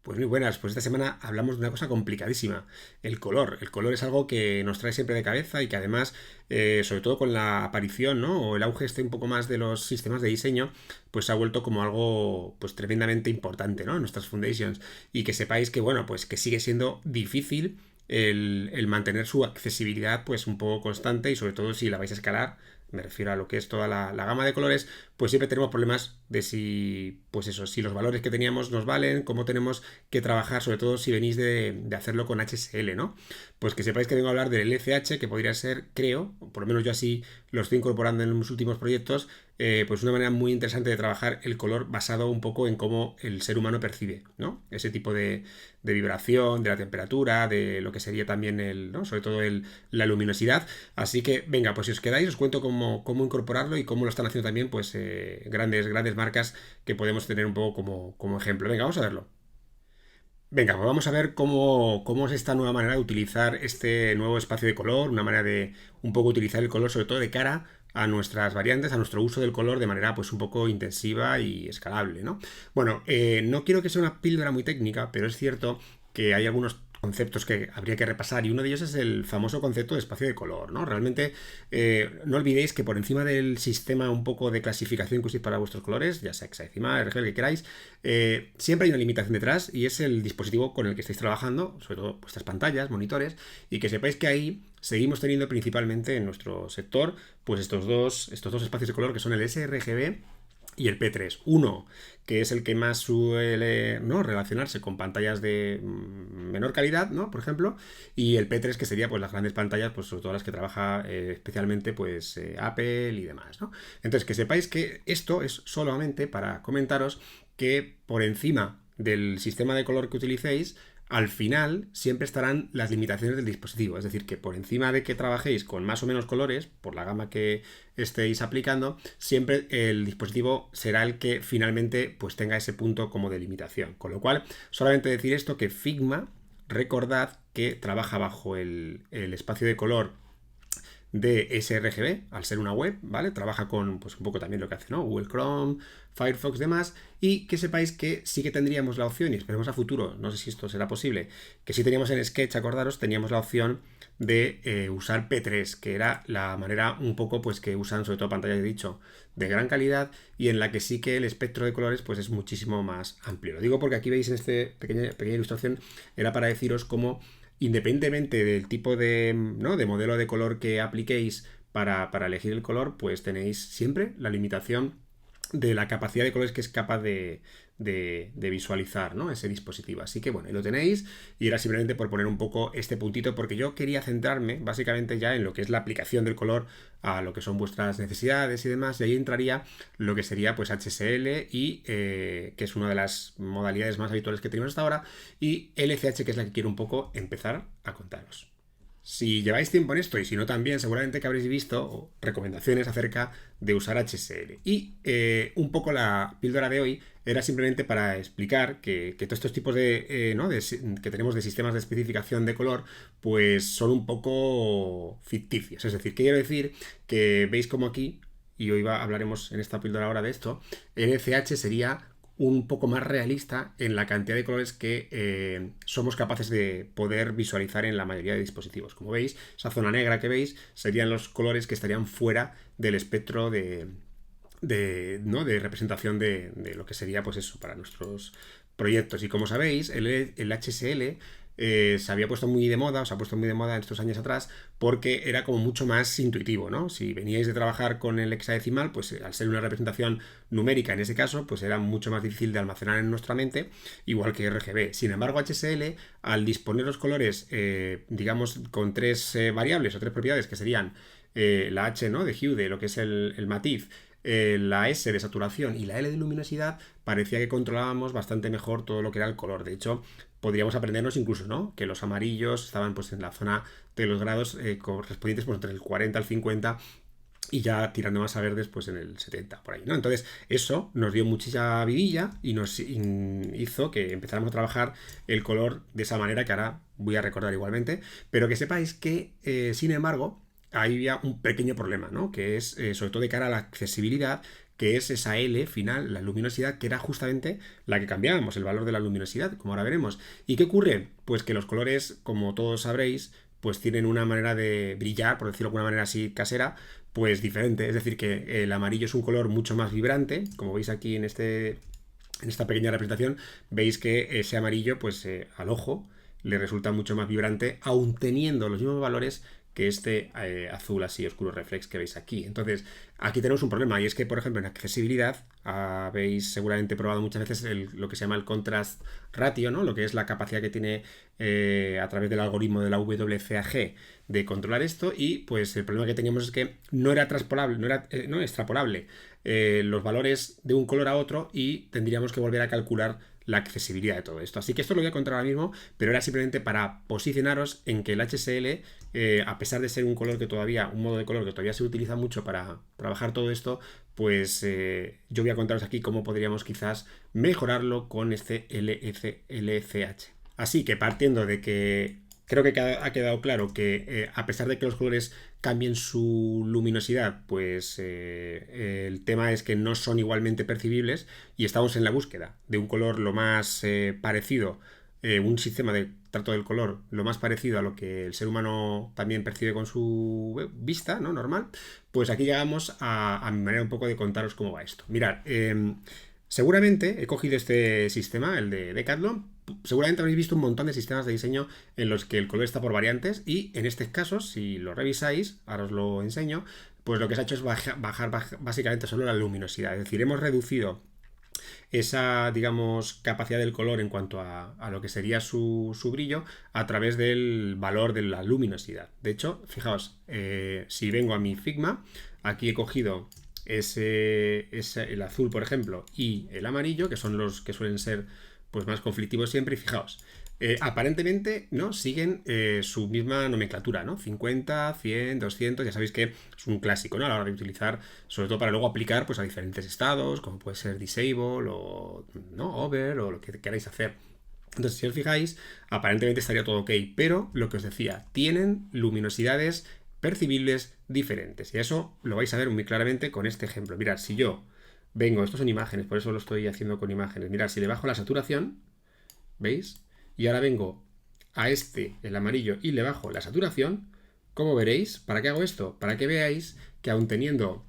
Pues muy buenas, pues esta semana hablamos de una cosa complicadísima, el color. El color es algo que nos trae siempre de cabeza y que además, sobre todo con la aparición, ¿no? O el auge un poco más de los sistemas de diseño, pues se ha vuelto como algo pues tremendamente importante, ¿no? En nuestras foundations. Y que sepáis que, bueno, pues que sigue siendo difícil el mantener su accesibilidad pues un poco constante y sobre todo si la vais a escalar, me refiero a lo que es toda la gama de colores, pues siempre tenemos problemas de si, pues eso, si los valores que teníamos nos valen, cómo tenemos que trabajar, sobre todo si venís de hacerlo con HSL, ¿no? Pues que sepáis que vengo a hablar del LCH, que podría ser, creo, por lo menos yo así lo estoy incorporando en los últimos proyectos, pues una manera muy interesante de trabajar el color basado un poco en cómo el ser humano percibe, ¿no? Ese tipo de vibración, de la temperatura, de lo que sería también el, ¿no? Sobre todo la luminosidad. Así que, venga, pues si os quedáis, os cuento cómo incorporarlo y cómo lo están haciendo también, pues grandes marcas que podemos tener un poco como ejemplo. Venga, vamos a verlo. Venga, pues vamos a ver cómo es esta nueva manera de utilizar este nuevo espacio de color, una manera de un poco utilizar el color sobre todo de cara a nuestras variantes, a nuestro uso del color de manera pues un poco intensiva y escalable, ¿no? Bueno, no quiero que sea una píldora muy técnica, pero es cierto que hay algunos conceptos que habría que repasar y uno de ellos es el famoso concepto de espacio de color, ¿no? Realmente no olvidéis que por encima del sistema un poco de clasificación que uséis para vuestros colores, ya sea hexadecimal, RGB, el que queráis, siempre hay una limitación detrás y es el dispositivo con el que estáis trabajando, sobre todo vuestras pantallas, monitores, y que sepáis que ahí seguimos teniendo principalmente en nuestro sector pues estos dos espacios de color que son el sRGB y el P3. Uno, que es el que más suele, ¿no?, relacionarse con pantallas de menor calidad, ¿no?, por ejemplo, y el P3, que sería pues las grandes pantallas, pues sobre todo las que trabaja especialmente pues Apple y demás, ¿no? Entonces, que sepáis que esto es solamente para comentaros que por encima del sistema de color que utilicéis, al final siempre estarán las limitaciones del dispositivo. Es decir, que por encima de que trabajéis con más o menos colores, por la gama que estéis aplicando, siempre el dispositivo será el que finalmente pues tenga ese punto como de limitación. Con lo cual, solamente decir esto, que Figma, recordad que trabaja bajo el espacio de color de sRGB, al ser una web, ¿vale? Trabaja con, pues un poco también lo que hace, ¿no? Google Chrome, Firefox, demás, y que sepáis que sí que tendríamos la opción, y esperemos a futuro, no sé si esto será posible, que sí teníamos en Sketch, acordaros, teníamos la opción de usar P3, que era la manera un poco, pues que usan sobre todo pantallas, de dicho, de gran calidad, y en la que sí que el espectro de colores, pues es muchísimo más amplio. Lo digo porque aquí veis en esta pequeña ilustración, era para deciros cómo independientemente del tipo de, ¿no?, de modelo de color que apliquéis para elegir el color, pues tenéis siempre la limitación de la capacidad de colores que es capaz de visualizar, ¿no?, ese dispositivo. Así que bueno, ahí lo tenéis y era simplemente por poner un poco este puntito porque yo quería centrarme básicamente ya en lo que es la aplicación del color a lo que son vuestras necesidades y demás, y ahí entraría lo que sería pues HSL y que es una de las modalidades más habituales que tenemos hasta ahora, y LCH, que es la que quiero un poco empezar a contaros. Si lleváis tiempo en esto y si no también, seguramente que habréis visto recomendaciones acerca de usar HSL. Y un poco la píldora de hoy era simplemente para explicar que todos estos tipos ¿no?, que tenemos de sistemas de especificación de color, pues son un poco ficticios. Es decir, quiero decir que veis como aquí, y hoy hablaremos en esta píldora ahora de esto, el LCH sería un poco más realista en la cantidad de colores que somos capaces de poder visualizar en la mayoría de dispositivos. Como veis, esa zona negra que veis serían los colores que estarían fuera del espectro ¿no?, de representación de lo que sería pues eso para nuestros proyectos. Y como sabéis, el HSL se había puesto muy de moda, o se ha puesto muy de moda en estos años atrás, porque era como mucho más intuitivo, ¿no? Si veníais de trabajar con el hexadecimal, pues al ser una representación numérica en ese caso, pues era mucho más difícil de almacenar en nuestra mente, igual que RGB. Sin embargo, HSL, al disponer los colores, digamos, con tres variables o tres propiedades, que serían la H, ¿no?, de hue, de lo que es el matiz, la S de saturación y la L de luminosidad, parecía que controlábamos bastante mejor todo lo que era el color. De hecho, podríamos aprendernos incluso, ¿no?, que los amarillos estaban pues en la zona de los grados correspondientes pues entre el 40 al 50 y ya tirando más a verdes pues en el 70 por ahí, ¿no? Entonces eso nos dio muchísima vidilla y nos hizo que empezáramos a trabajar el color de esa manera que ahora voy a recordar igualmente, pero que sepáis que sin embargo ahí había un pequeño problema, ¿no?, que es sobre todo de cara a la accesibilidad, que es esa L final, la luminosidad, que era justamente la que cambiábamos, el valor de la luminosidad, como ahora veremos. ¿Y qué ocurre? Pues que los colores, como todos sabréis, pues tienen una manera de brillar, por decirlo de alguna manera así casera, pues diferente. Es decir, que el amarillo es un color mucho más vibrante, como veis aquí en esta pequeña representación, veis que ese amarillo, pues al ojo, le resulta mucho más vibrante, aun teniendo los mismos valores que este azul así oscuro reflex que veis aquí. Entonces, aquí tenemos un problema, y es que, por ejemplo, en accesibilidad habéis seguramente probado muchas veces lo que se llama el contrast ratio, ¿no? Lo que es la capacidad que tiene a través del algoritmo de la WCAG de controlar esto, y pues el problema que teníamos es que no era transpolable, no extrapolable los valores de un color a otro, y tendríamos que volver a calcular la accesibilidad de todo esto. Así que esto lo voy a contar ahora mismo, pero era simplemente para posicionaros en que el HSL, a pesar de ser un modo de color que todavía se utiliza mucho para trabajar todo esto, pues yo voy a contaros aquí cómo podríamos quizás mejorarlo con este LCH. Así que, partiendo de que creo que ha quedado claro que a pesar de que los colores cambien su luminosidad, pues el tema es que no son igualmente percibibles, y estamos en la búsqueda de un color lo más parecido, un sistema de trato del color lo más parecido a lo que el ser humano también percibe con su vista, ¿no? Normal. Pues aquí llegamos a mi manera un poco de contaros cómo va esto. Mirad, seguramente he cogido este sistema, el de Decathlon. Seguramente habréis visto un montón de sistemas de diseño en los que el color está por variantes, y en este caso, si lo revisáis, ahora os lo enseño, pues lo que se ha hecho es bajar básicamente solo la luminosidad. Es decir, hemos reducido esa, digamos, capacidad del color en cuanto a lo que sería su brillo a través del valor de la luminosidad. De hecho, fijaos, si vengo a mi Figma, aquí he cogido el azul, por ejemplo, y el amarillo, que son los que suelen ser pues más conflictivos siempre, y fijaos, aparentemente, ¿no? Siguen su misma nomenclatura, ¿no? 50, 100, 200, ya sabéis que es un clásico, ¿no? A la hora de utilizar, sobre todo para luego aplicar pues a diferentes estados, como puede ser disable o ¿no? Over, o lo que queráis hacer. Entonces, si os fijáis, aparentemente estaría todo ok, pero lo que os decía, tienen luminosidades percibibles diferentes, y eso lo vais a ver muy claramente con este ejemplo. Mirad, si yo vengo, estos son imágenes, por eso lo estoy haciendo con imágenes. Mirad, si le bajo la saturación, ¿veis? Y ahora vengo a el amarillo, y le bajo la saturación, ¿cómo veréis? ¿Para qué hago esto? Para que veáis que aun teniendo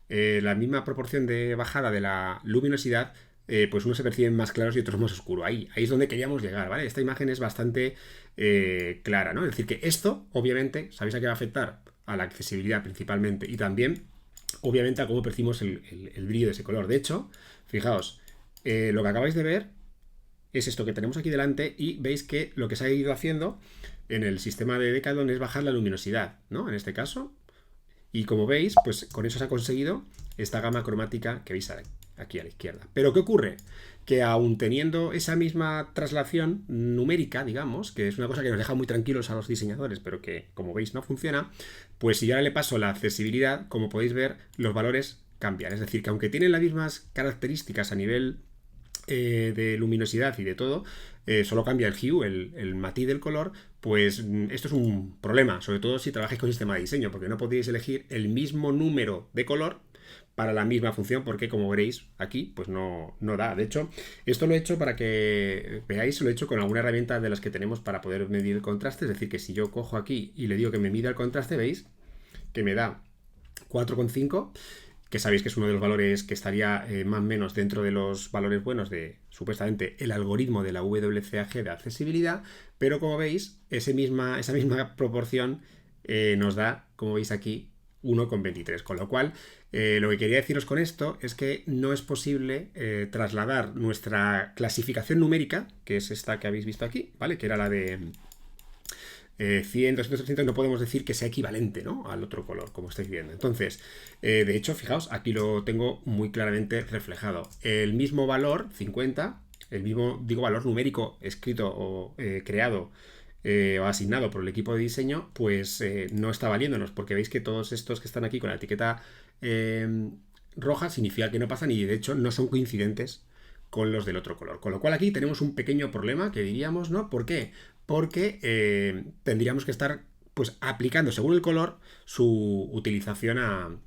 la misma proporción de bajada de la luminosidad, pues unos se perciben más claros y otros más oscuros. Ahí es donde queríamos llegar, ¿vale? Esta imagen es bastante clara, ¿no? Es decir, que esto, obviamente, sabéis a qué va a afectar: a la accesibilidad principalmente, y también, obviamente, a cómo percibimos el brillo de ese color. De hecho, fijaos, lo que acabáis de ver es esto que tenemos aquí delante, y veis que lo que se ha ido haciendo en el sistema de Decathlon es bajar la luminosidad, ¿no? En este caso. Y como veis, pues con eso se ha conseguido esta gama cromática que veis aquí a la izquierda. Pero ¿qué ocurre? Que aún teniendo esa misma traslación numérica, digamos, que es una cosa que nos deja muy tranquilos a los diseñadores, pero que, como veis, no funciona, pues si yo ahora le paso la accesibilidad, como podéis ver, los valores cambian. Es decir, que aunque tienen las mismas características a nivel de luminosidad y de todo, solo cambia el hue, el matiz del color, pues esto es un problema, sobre todo si trabajáis con sistema de diseño, porque no podéis elegir el mismo número de color para la misma función, porque, como veréis aquí, pues no da. De hecho, esto lo he hecho para que veáis, lo he hecho con alguna herramienta de las que tenemos para poder medir el contraste. Es decir, que si yo cojo aquí y le digo que me mida el contraste, veis que me da 4,5, que sabéis que es uno de los valores que estaría más o menos dentro de los valores buenos de, supuestamente, el algoritmo de la WCAG de accesibilidad, pero como veis, esa misma proporción nos da, como veis aquí, 1,23, con lo cual lo que quería deciros con esto es que no es posible trasladar nuestra clasificación numérica, que es esta que habéis visto aquí, ¿vale? Que era la de 100, 200, 300, no podemos decir que sea equivalente, ¿no?, al otro color, como estáis viendo. Entonces, de hecho, fijaos, aquí lo tengo muy claramente reflejado. El mismo valor, 50, el mismo, digo, valor numérico escrito o creado o asignado por el equipo de diseño, pues no está valiéndonos, porque veis que todos estos que están aquí con la etiqueta roja significa que no pasan, y de hecho no son coincidentes con los del otro color. Con lo cual aquí tenemos un pequeño problema, que diríamos, ¿no? ¿Por qué? Porque tendríamos que estar, pues, aplicando según el color su utilización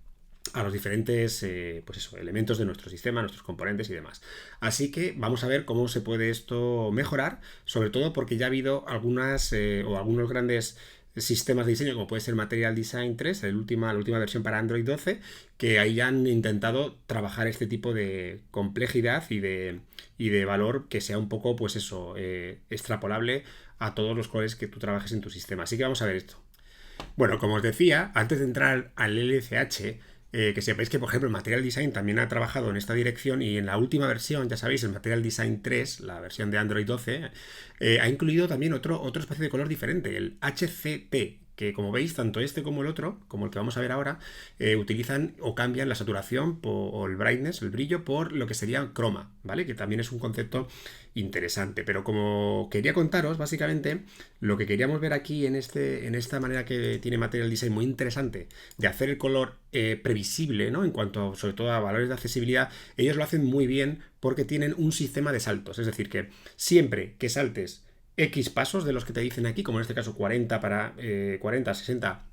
a los diferentes pues eso, elementos de nuestro sistema, nuestros componentes y demás. Así que vamos a ver cómo se puede esto mejorar, sobre todo porque ya ha habido algunas o algunos grandes sistemas de diseño, como puede ser Material Design 3, la última versión para Android 12, que ahí ya han intentado trabajar este tipo de complejidad y de valor que sea un poco, pues eso, extrapolable a todos los colores que tú trabajes en tu sistema. Así que vamos a ver esto. Bueno, como os decía, antes de entrar al LCH, que sepáis que, por ejemplo, el Material Design también ha trabajado en esta dirección y en la última versión, ya sabéis, el Material Design 3, la versión de Android 12, ha incluido también otro espacio de color diferente, el HCP, que como veis, tanto este como el otro, como el que vamos a ver ahora, utilizan o cambian la saturación o el brightness, el brillo, por lo que sería croma, ¿vale? Que también es un concepto interesante. Pero como quería contaros, básicamente, lo que queríamos ver aquí en esta manera que tiene Material Design muy interesante de hacer el color previsible, ¿no? En cuanto, sobre todo, a valores de accesibilidad, ellos lo hacen muy bien porque tienen un sistema de saltos. Es decir, que siempre que saltes X pasos de los que te dicen aquí, como en este caso 40 para 40, 60,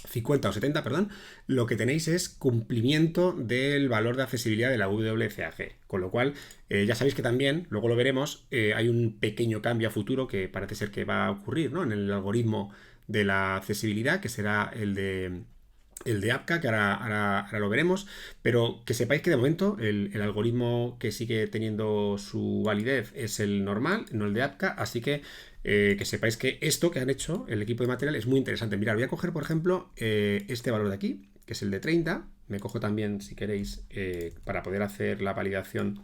50 o 70, perdón, lo que tenéis es cumplimiento del valor de accesibilidad de la WCAG. Con lo cual, ya sabéis que también, luego lo veremos, hay un pequeño cambio a futuro que parece ser que va a ocurrir, ¿no? En el algoritmo de la accesibilidad, que será el de APCA, que ahora lo veremos, pero que sepáis que de momento el algoritmo que sigue teniendo su validez es el normal, no el de APCA, así que sepáis que esto que han hecho el equipo de material es muy interesante. Mirad, voy a coger, por ejemplo, este valor de aquí, que es el de 30, me cojo también, si queréis, para poder hacer la validación,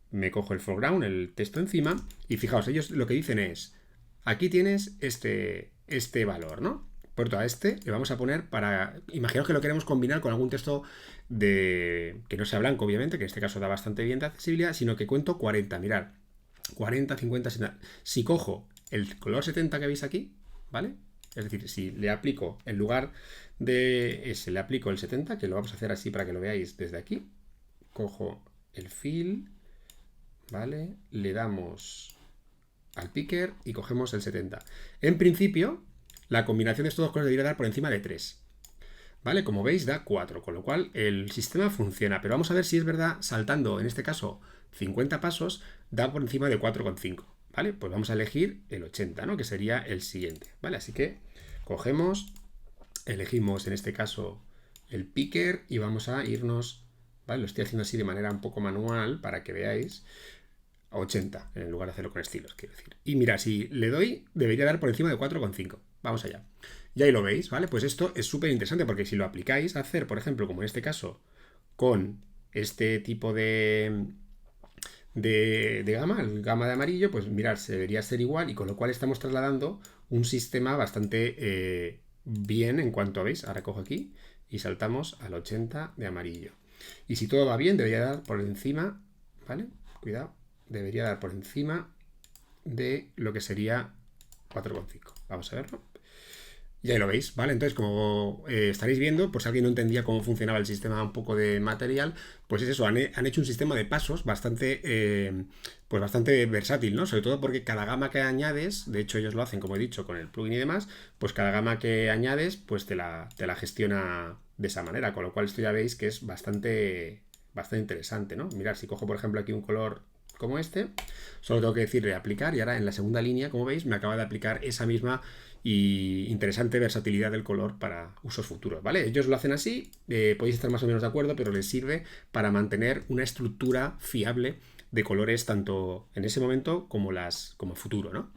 me cojo el foreground, el texto encima, y fijaos, ellos lo que dicen es, aquí tienes este valor, ¿no? Por tanto, a este le vamos a poner para... Imaginaos que lo queremos combinar con algún texto que no sea blanco, obviamente, que en este caso da bastante bien de accesibilidad, sino que cuento 40. Mirad, 40, 50, 70. Si cojo el color 70 que veis aquí, ¿vale? Es decir, si le aplico, en lugar de ese, le aplico el 70, que lo vamos a hacer así para que lo veáis desde aquí. Cojo el fill, ¿vale? Le damos al picker y cogemos el 70. En principio, la combinación de estos dos colores debería dar por encima de 3. ¿Vale? Como veis, da 4, con lo cual el sistema funciona. Pero vamos a ver si es verdad, saltando, en este caso, 50 pasos, da por encima de 4,5. ¿Vale? Pues vamos a elegir el 80, ¿no? Que sería el siguiente. ¿Vale? Así que cogemos, elegimos en este caso el picker y vamos a irnos, ¿vale? Lo estoy haciendo así de manera un poco manual para que veáis. A 80, en lugar de hacerlo con estilos, quiero decir. Y mira, si le doy, debería dar por encima de 4,5. Vamos allá. Y ahí lo veis, ¿vale? Pues esto es súper interesante porque si lo aplicáis a hacer, por ejemplo, como en este caso, con este tipo de gama, el gama de amarillo, pues mirad, se debería ser igual y con lo cual estamos trasladando un sistema bastante bien en cuanto a, ¿veis? Ahora cojo aquí y saltamos al 80 de amarillo. Y si todo va bien, debería dar por encima, ¿vale? Cuidado, debería dar por encima de lo que sería 4,5. Vamos a verlo. Y ahí lo veis, ¿vale? Entonces, como estaréis viendo, por si alguien no entendía cómo funcionaba el sistema un poco de material, pues es eso, han hecho un sistema de pasos pues bastante versátil, ¿no? Sobre todo porque cada gama que añades, de hecho ellos lo hacen, como he dicho, con el plugin y demás, pues cada gama que añades, pues te la gestiona de esa manera, con lo cual esto ya veis que es bastante interesante, ¿no? Mirad, si cojo, por ejemplo, aquí un color como este, solo tengo que decirle aplicar y ahora en la segunda línea, como veis, me acaba de aplicar esa misma y interesante versatilidad del color para usos futuros, ¿vale? Ellos lo hacen así, podéis estar más o menos de acuerdo, pero les sirve para mantener una estructura fiable de colores tanto en ese momento como como futuro, ¿no?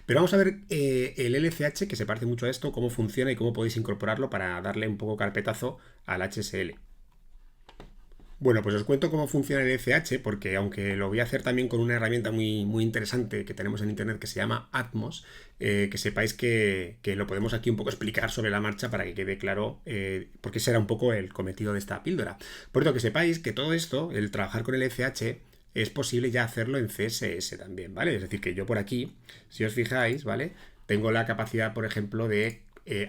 Pero vamos a ver el LCH, que se parece mucho a esto, cómo funciona y cómo podéis incorporarlo para darle un poco carpetazo al HSL. Bueno, pues os cuento cómo funciona el FH, porque aunque lo voy a hacer también con una herramienta muy interesante que tenemos en internet que se llama Atmos, que sepáis que lo podemos aquí un poco explicar sobre la marcha para que quede claro, porque ese era un poco el cometido de esta píldora. Por lo que sepáis que todo esto, el trabajar con el FH, es posible ya hacerlo en CSS también, ¿vale? Es decir, que yo por aquí, si os fijáis, ¿vale? Tengo la capacidad, por ejemplo, de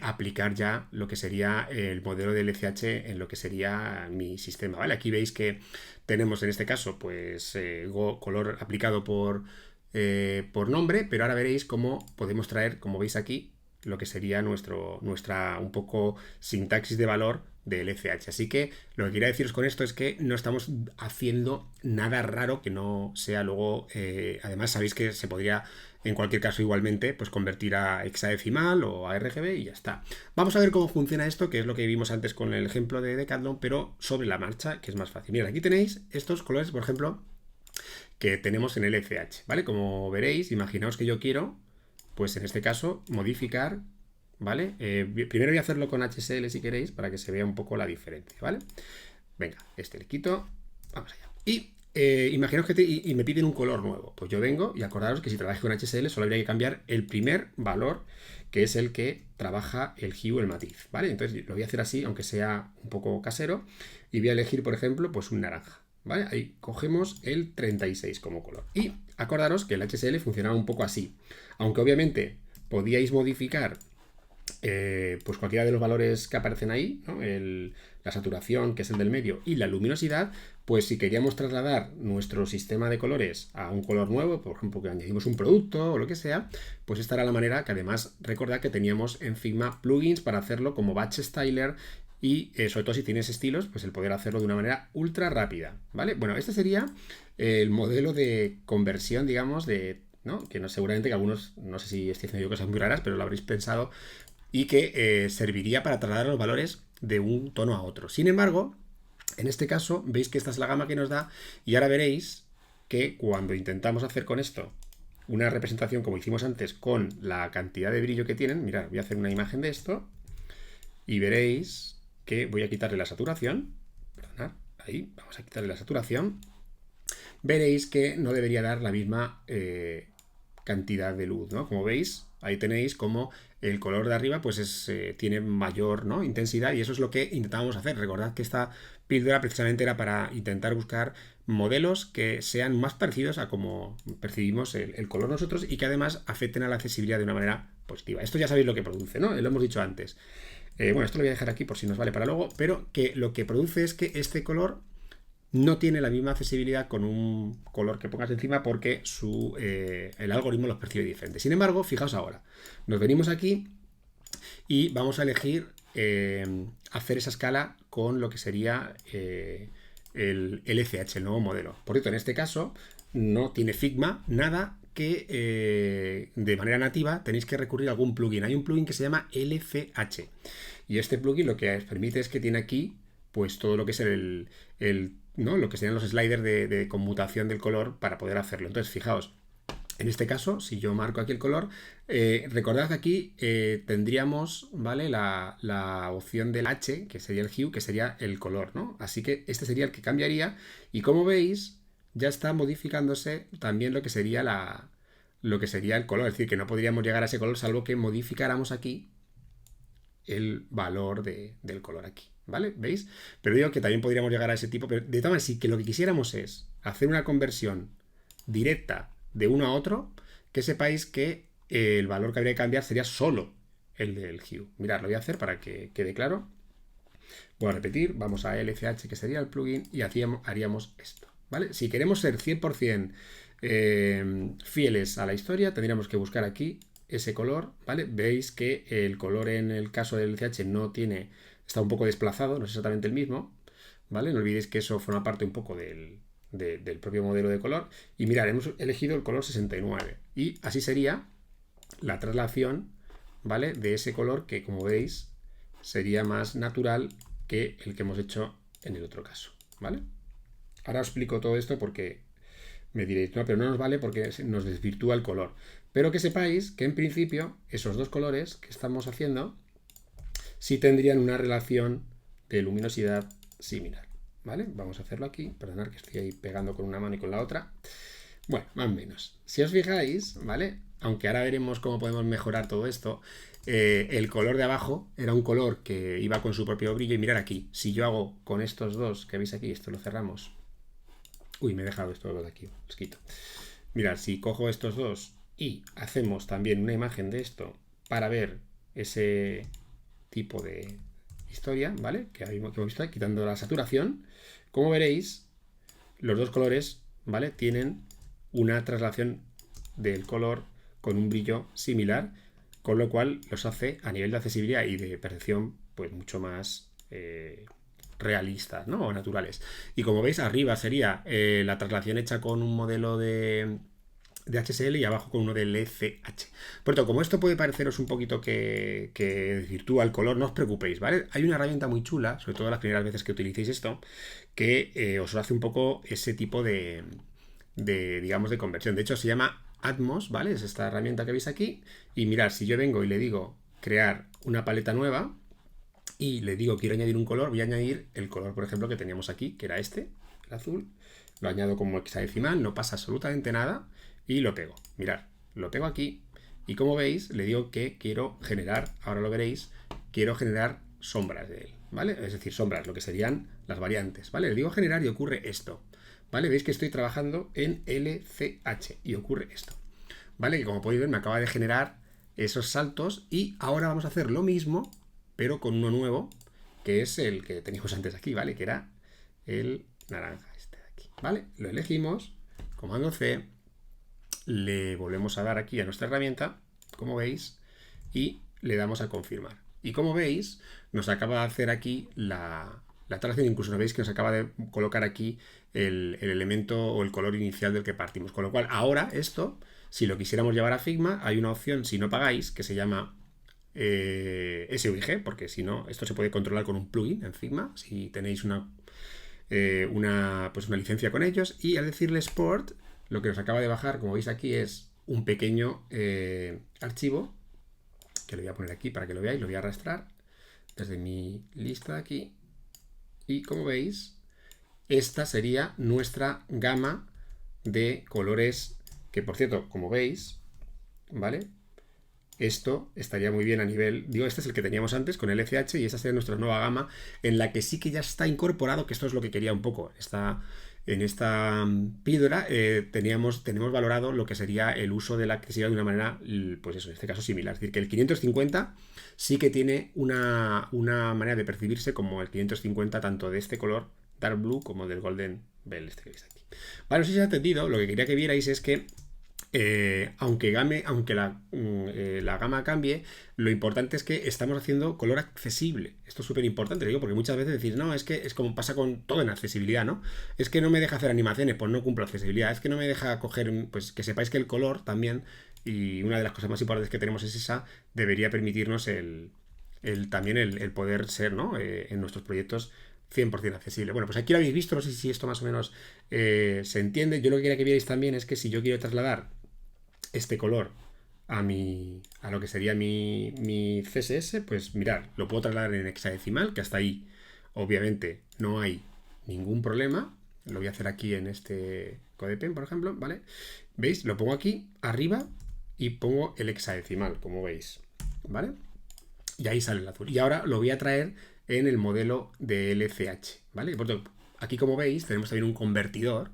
aplicar ya lo que sería el modelo de LCH en lo que sería mi sistema, ¿vale? Aquí veis que tenemos en este caso pues color aplicado por nombre, pero ahora veréis cómo podemos traer, como veis aquí, lo que sería nuestra un poco sintaxis de valor de LCH. Así que lo que quería deciros con esto es que no estamos haciendo nada raro que no sea luego... además sabéis que se podría en cualquier caso igualmente pues convertir a hexadecimal o a RGB y ya está. Vamos a ver cómo funciona esto, que es lo que vimos antes con el ejemplo de Decathlon, pero sobre la marcha, que es más fácil. Mira, aquí tenéis estos colores, por ejemplo, que tenemos en LCH, ¿vale? Como veréis, imaginaos que yo quiero, pues en este caso, modificar, ¿vale? Primero voy a hacerlo con HSL si queréis, para que se vea un poco la diferencia, ¿vale? Venga, este le quito, vamos allá. Y imaginaos que y me piden un color nuevo. Pues yo vengo y acordaros que si trabajo con HSL solo habría que cambiar el primer valor, que es el que trabaja el hue, el matiz, ¿vale? Entonces lo voy a hacer así, aunque sea un poco casero, y voy a elegir, por ejemplo, pues un naranja, ¿vale? Ahí cogemos el 36 como color. Y acordaros que el HSL funcionaba un poco así. Aunque obviamente podíais modificar pues cualquiera de los valores que aparecen ahí, ¿no? La saturación, que es el del medio, y la luminosidad, pues si queríamos trasladar nuestro sistema de colores a un color nuevo, por ejemplo, que añadimos un producto o lo que sea, pues esta era la manera que además recordad que teníamos en Figma plugins para hacerlo como Batch Styler y sobre todo si tienes estilos, pues el poder hacerlo de una manera ultra rápida, ¿vale? Bueno, este sería el modelo de conversión, digamos, de... ¿no? Que no, seguramente que algunos, no sé si estoy haciendo yo cosas muy raras, pero lo habréis pensado y que serviría para trasladar los valores de un tono a otro. Sin embargo, en este caso, veis que esta es la gama que nos da y ahora veréis que cuando intentamos hacer con esto una representación como hicimos antes con la cantidad de brillo que tienen, mirad, voy a hacer una imagen de esto y veréis que voy a quitarle la saturación, perdonad, ahí, vamos a quitarle la saturación, veréis que no debería dar la misma cantidad de luz, ¿no? Como veis, ahí tenéis como el color de arriba pues tiene mayor, ¿no? intensidad y eso es lo que intentábamos hacer. Recordad que esta píldora precisamente era para intentar buscar modelos que sean más parecidos a como percibimos el color nosotros y que además afecten a la accesibilidad de una manera positiva. Esto ya sabéis lo que produce, ¿no? Lo hemos dicho antes. Bueno, esto lo voy a dejar aquí por si nos vale para luego, pero que lo que produce es que este color no tiene la misma accesibilidad con un color que pongas encima porque el algoritmo los percibe diferente. Sin embargo, fijaos ahora, nos venimos aquí y vamos a elegir hacer esa escala con lo que sería el LCH, el nuevo modelo. Por cierto, en este caso no tiene Figma nada que de manera nativa tenéis que recurrir a algún plugin. Hay un plugin que se llama LCH y este plugin lo que os permite es que tiene aquí pues todo lo que es ¿no? Lo que serían los sliders de conmutación del color para poder hacerlo. Entonces, fijaos, en este caso, si yo marco aquí el color, recordad que aquí tendríamos, ¿vale? La opción del H, que sería el hue, que sería el color, ¿no? Así que este sería el que cambiaría. Y como veis, ya está modificándose también lo que sería el color. Es decir, que no podríamos llegar a ese color salvo que modificáramos aquí el valor del color aquí, ¿vale? ¿Veis? Pero digo que también podríamos llegar a ese tipo, pero de todas maneras, si que lo que quisiéramos es hacer una conversión directa de uno a otro, que sepáis que el valor que habría que cambiar sería solo el del hue. Mirad, lo voy a hacer para que quede claro. Voy a repetir, vamos a LCH, que sería el plugin, y haríamos esto, ¿vale? Si queremos ser 100% fieles a la historia, tendríamos que buscar aquí ese color, ¿vale? Veis que el color en el caso del LCH no tiene, está un poco desplazado, no es exactamente el mismo, ¿vale? No olvidéis que eso forma parte un poco del propio modelo de color. Y mirad, hemos elegido el color 69 y así sería la traslación, ¿vale? De ese color que, como veis, sería más natural que el que hemos hecho en el otro caso, ¿vale? Ahora os explico todo esto porque me diréis, no, pero no nos vale porque nos desvirtúa el color. Pero que sepáis que en principio esos dos colores que estamos haciendo sí tendrían una relación de luminosidad similar, ¿vale? Vamos a hacerlo aquí, perdonad que estoy ahí pegando con una mano y con la otra. Bueno, más o menos. Si os fijáis, ¿vale? Aunque ahora veremos cómo podemos mejorar todo esto, el color de abajo era un color que iba con su propio brillo y mirad aquí, si yo hago con estos dos que veis aquí, esto lo cerramos. Uy, me he dejado estos dos de aquí, los quito. Mirad, si cojo estos dos y hacemos también una imagen de esto para ver ese tipo de historia, ¿vale? Que hemos visto, quitando la saturación, como veréis, los dos colores, ¿vale? Tienen una traslación del color con un brillo similar, con lo cual los hace a nivel de accesibilidad y de percepción pues mucho más realistas, ¿no? O naturales. Y como veis, arriba sería la traslación hecha con un modelo de HSL y abajo con uno de LCH. Por tanto, como esto puede pareceros un poquito que desvirtúa el color, no os preocupéis, ¿vale? Hay una herramienta muy chula, sobre todo las primeras veces que utilicéis esto, que os hace un poco ese tipo digamos, de conversión. De hecho, se llama Atmos, ¿vale? Es esta herramienta que veis aquí. Y mirad, si yo vengo y le digo crear una paleta nueva y le digo quiero añadir un color, voy a añadir el color, por ejemplo, que teníamos aquí, que era este, el azul. Lo añado como hexadecimal, no pasa absolutamente nada y lo pego. Mirad, lo pego aquí y como veis le digo que quiero generar, ahora lo veréis, quiero generar sombras de él, ¿vale? Es decir, sombras, lo que serían las variantes, ¿vale? Le digo generar y ocurre esto, ¿vale? Veis que estoy trabajando en LCH y ocurre esto, ¿vale? Que como podéis ver me acaba de generar esos saltos y ahora vamos a hacer lo mismo, pero con uno nuevo, que es el que teníamos antes aquí, ¿vale? Que era el naranja este de aquí, ¿vale? Lo elegimos, comando C, le volvemos a dar aquí a nuestra herramienta, como veis, y le damos a confirmar. Y como veis, nos acaba de hacer aquí la traslación, incluso veis que nos acaba de colocar aquí el elemento o el color inicial del que partimos. Con lo cual, ahora esto, si lo quisiéramos llevar a Figma, hay una opción, si no pagáis, que se llama SVG, porque si no, esto se puede controlar con un plugin en Figma, si tenéis pues una licencia con ellos, y al decirle Export, lo que nos acaba de bajar, como veis aquí, es un pequeño archivo, que lo voy a poner aquí para que lo veáis, lo voy a arrastrar desde mi lista de aquí, y como veis, esta sería nuestra gama de colores, que por cierto, como veis, ¿vale? Esto estaría muy bien a nivel, digo, este es el que teníamos antes con el LCH y esta sería nuestra nueva gama en la que sí que ya está incorporado, que esto es lo que quería un poco. En esta píldora tenemos valorado lo que sería el uso de la accesibilidad de una manera, pues eso, en este caso similar. Es decir, que el 550 sí que tiene una manera de percibirse como el 550 tanto de este color Dark Blue como del Golden Bell este que veis aquí. Vale, no sé si se ha entendido, lo que quería que vierais es que aunque la gama cambie, lo importante es que estamos haciendo color accesible. Esto es súper importante, digo, porque muchas veces decís, no, es que es como pasa con todo en accesibilidad, ¿no? Es que no me deja hacer animaciones, pues no cumplo accesibilidad. Es que no me deja coger, pues que sepáis que el color también, y una de las cosas más importantes que tenemos es esa, debería permitirnos también el poder ser, ¿no? En nuestros proyectos 100% accesible. Bueno, pues aquí lo habéis visto, no sé si esto más o menos se entiende. Yo lo que quería que vierais también es que si yo quiero trasladar este color a lo que sería mi CSS, pues mirad, lo puedo trasladar en hexadecimal, que hasta ahí obviamente no hay ningún problema. Lo voy a hacer aquí en este CodePen, por ejemplo, ¿vale? ¿Veis? Lo pongo aquí arriba y pongo el hexadecimal, como veis, ¿vale? Y ahí sale el azul. Y ahora lo voy a traer en el modelo de LCH, ¿vale? Por tanto, aquí como veis tenemos también un convertidor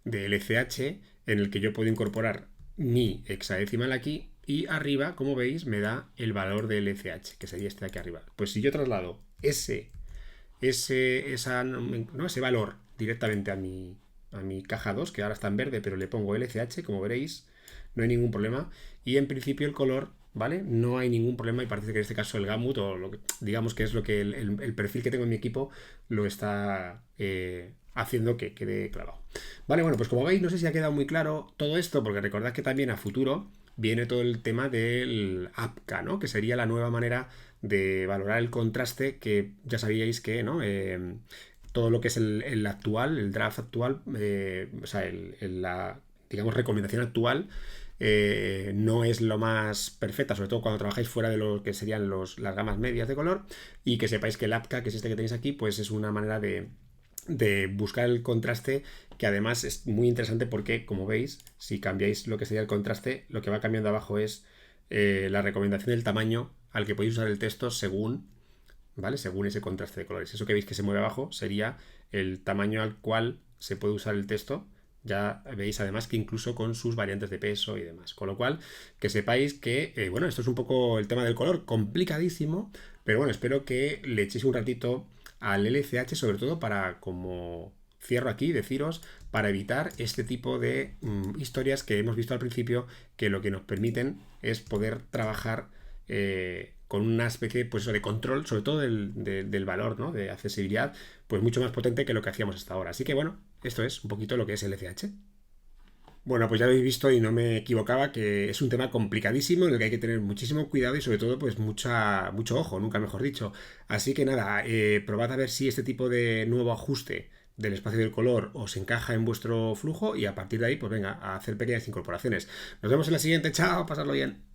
de LCH en el que yo puedo incorporar mi hexadecimal aquí y arriba, como veis, me da el valor de LCH, que sería este de aquí arriba. Pues si yo traslado ese valor directamente a mi caja 2, que ahora está en verde, pero le pongo LCH, como veréis, no hay ningún problema. Y en principio el color, ¿vale? No hay ningún problema y parece que en este caso el Gamut, o digamos que es lo que el perfil que tengo en mi equipo, lo está haciendo que quede clavado. Vale, bueno, pues como veis, no sé si ha quedado muy claro todo esto, porque recordad que también a futuro viene todo el tema del APCA, ¿no? Que sería la nueva manera de valorar el contraste, que ya sabíais que, ¿no? Todo lo que es el actual, el draft actual, o sea, la, digamos, recomendación actual, no es lo más perfecta, sobre todo cuando trabajáis fuera de lo que serían las gamas medias de color, y que sepáis que el APCA, que es este que tenéis aquí, pues es una manera de buscar el contraste, que además es muy interesante porque, como veis, si cambiáis lo que sería el contraste, lo que va cambiando abajo es la recomendación del tamaño al que podéis usar el texto según, ¿vale? Según ese contraste de colores. Eso que veis que se mueve abajo sería el tamaño al cual se puede usar el texto. Ya veis además que incluso con sus variantes de peso y demás. Con lo cual, que sepáis que, bueno, esto es un poco el tema del color, complicadísimo, pero bueno, espero que le echéis un ratito al LCH, sobre todo para, como cierro aquí, deciros, para evitar este tipo de historias que hemos visto al principio, que lo que nos permiten es poder trabajar con una especie pues, de control, sobre todo del valor, ¿no? De accesibilidad, pues mucho más potente que lo que hacíamos hasta ahora. Así que bueno, esto es un poquito lo que es el SH. Bueno, pues ya habéis visto y no me equivocaba que es un tema complicadísimo en el que hay que tener muchísimo cuidado y sobre todo pues mucho ojo, nunca mejor dicho. Así que nada, probad a ver si este tipo de nuevo ajuste del espacio del color os encaja en vuestro flujo y a partir de ahí pues venga a hacer pequeñas incorporaciones. Nos vemos en la siguiente, chao, pasadlo bien.